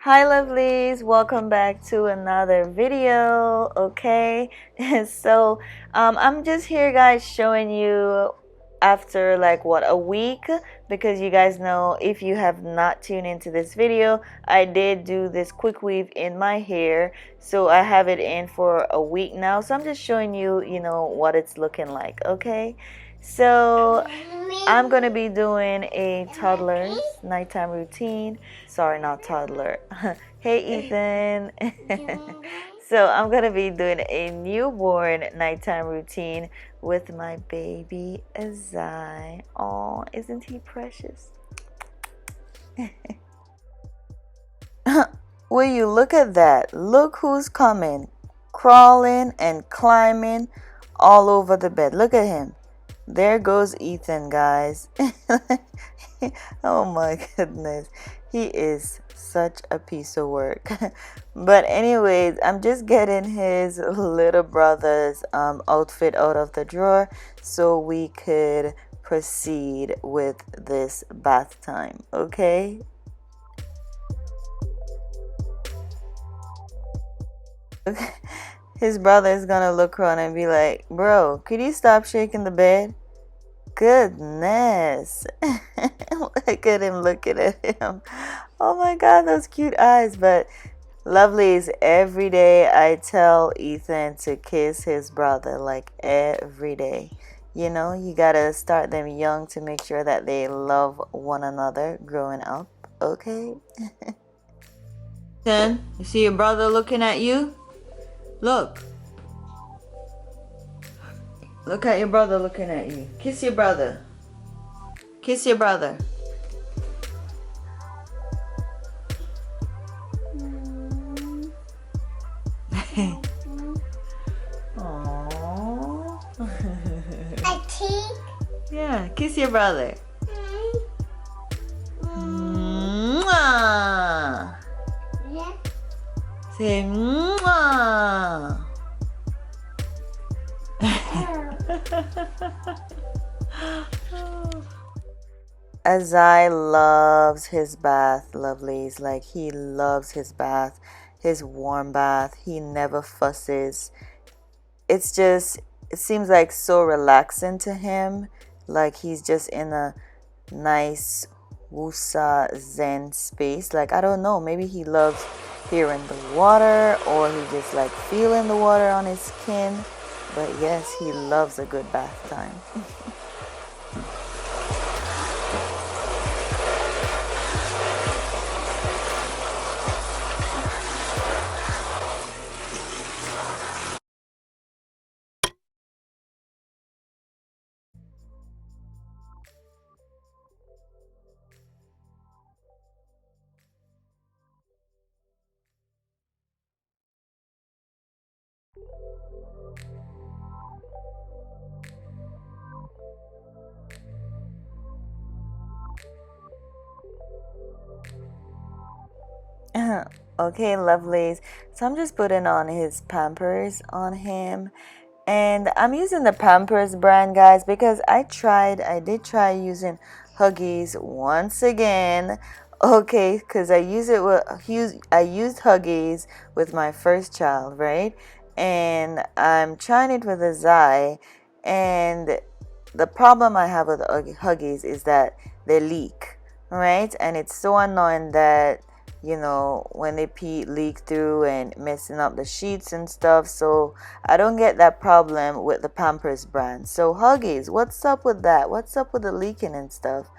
Hi lovelies, welcome back to another video. Okay, so I'm just here guys showing you after like what, a week, because you guys know, if you have not tuned into this video, I did do this quick weave in my hair, so I have it in for a week now. So I'm just showing you, what it's looking like. Okay, so I'm gonna be doing a toddler's nighttime routine. Sorry, not toddler. Hey, Ethan. So I'm gonna be doing a newborn nighttime routine with my baby Azai. Oh, isn't he precious? Will you look at that? Look who's coming, crawling and climbing all over the bed. Look at him. There goes Ethan, guys. Oh my goodness. He is such a piece of work. But anyways, I'm just getting his little brother's outfit out of the drawer so we could proceed with this bath time, okay? His brother is gonna look around and be like, bro, could you stop shaking the bed? Goodness. Look at him looking at him. Oh my god, those cute eyes. But lovelies, every day I tell Ethan to kiss his brother, like every day. You know, you gotta start them young to make sure that they love one another growing up, okay? Ethan, you see your brother looking at you? Look. Look at your brother looking at you. Kiss your brother. Kiss your brother. Aww. A cake? Yeah, kiss your brother. Mwah. Yeah. Say mwah. Azai loves his bath, lovelies. Like, he loves his bath, his warm bath. He never fusses. It seems like so relaxing to him. Like he's just in a nice wusa zen space. Like, I don't know, maybe he loves hearing the water, or he just like feeling the water on his skin. But yes, he loves a good bath time. Okay, lovelies. So I'm just putting on his Pampers on him. And I'm using the Pampers brand, guys, because I did try using Huggies once again. Okay, because I used Huggies with my first child, right? And I'm trying it with Azai, and the problem I have with Huggies is that they leak, right? And it's so annoying that, when they leak through and messing up the sheets and stuff. So I don't get that problem with the Pampers brand. So Huggies, what's up with that? What's up with the leaking and stuff?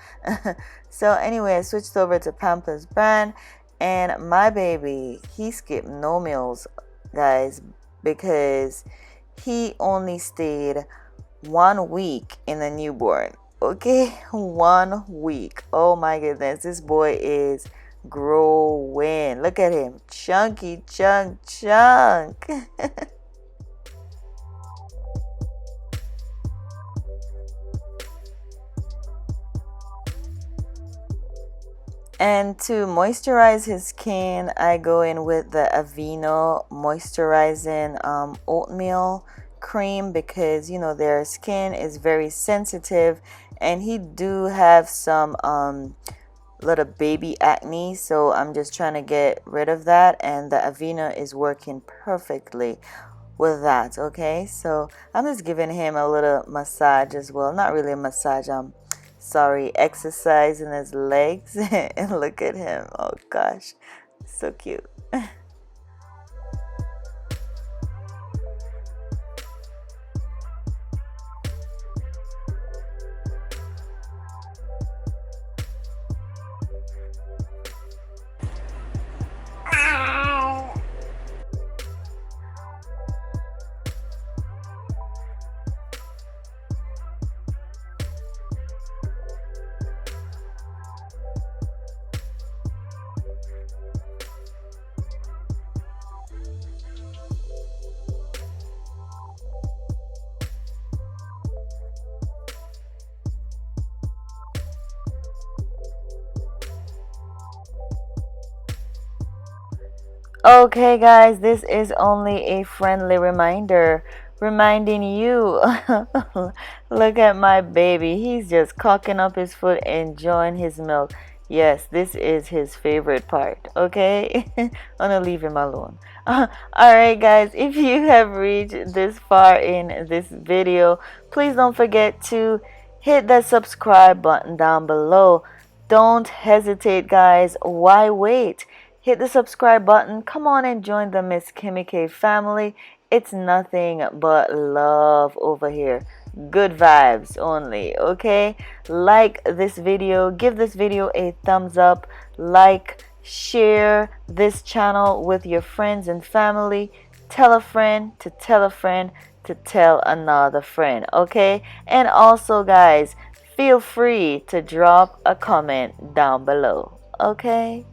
So anyway, I switched over to Pampers brand, and my baby, he skipped no meals, guys, because he only stayed 1 week in a newborn. Okay, 1 week. Oh my goodness, this boy is growing. Look at him, chunky chunk. And to moisturize his skin, I go in with the Aveeno moisturizing oatmeal cream, because their skin is very sensitive, and he do have some little baby acne, so I'm just trying to get rid of that, and the Avena is working perfectly with that. Okay, so I'm just giving him a little massage as well. Not really a massage, sorry, exercise in his legs. And look at him. Oh gosh, so cute. Okay, guys, this is only a friendly reminder reminding you. Look at my baby. He's just cocking up his foot, enjoying his milk. Yes, this is his favorite part. Okay, I'm gonna leave him alone. Alright, guys, if you have reached this far in this video, please don't forget to hit that subscribe button down below. Don't hesitate, guys. Why wait? Hit the subscribe button. Come on and join the Miss Kimmy K family. It's nothing but love over here. Good vibes only, okay? Like this video. Give this video a thumbs up. Like, share this channel with your friends and family. Tell a friend to tell a friend to tell another friend, okay? And also, guys, feel free to drop a comment down below, okay?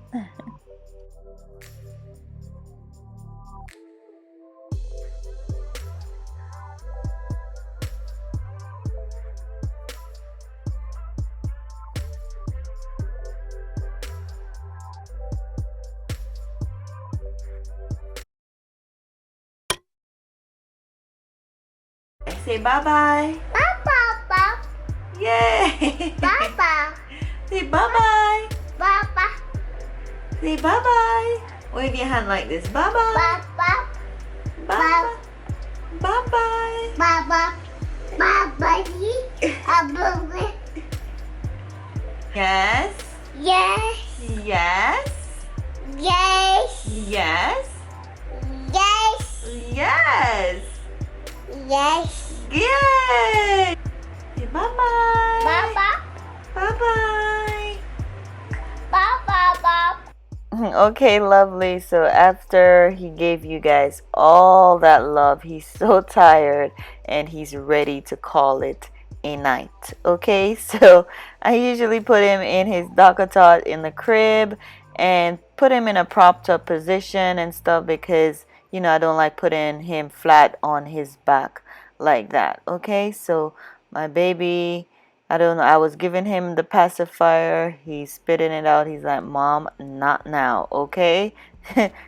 Say bye-bye. Papa, Yay! Papa, Say bye-bye. Papa, Say bye-bye. Wave your hand like this. Bye-bye. Papa, Bye-bye. Bye-bye. Papa, Papa, Papa, Yes. yes, Yes. yes, Yes. yes, Yes. yes, Yay! Say bye-bye. Papa, Bye-bye. Papa, Okay, lovely. So after he gave you guys all that love, he's so tired and he's ready to call it a night. Okay, so I usually put him in his Dakatot in the crib and put him in a propped up position and stuff because I don't like putting him flat on his back like that. Okay, so my baby, I don't know. I was giving him the pacifier. He's spitting it out. He's like, Mom, not now, okay?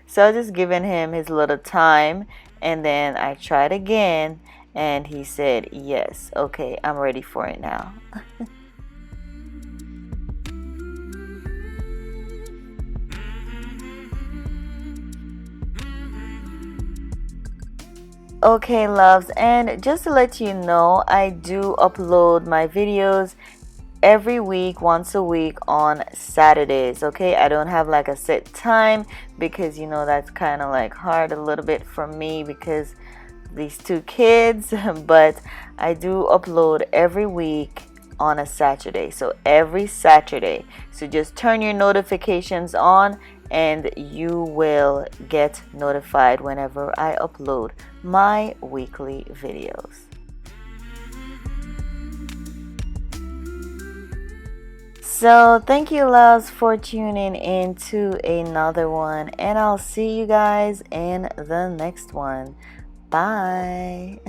So I was just giving him his little time. And then I tried again. And he said, yes, okay, I'm ready for it now. Okay, loves, and just to let you know, I do upload my videos every week, once a week on Saturdays. Okay, I don't have like a set time because that's kind of like hard a little bit for me because these two kids, but I do upload every week on a Saturday. So every Saturday. So just turn your notifications on and you will get notified whenever I upload my weekly videos. So thank you, loves, for tuning in to another one, and I'll see you guys in the next one. Bye.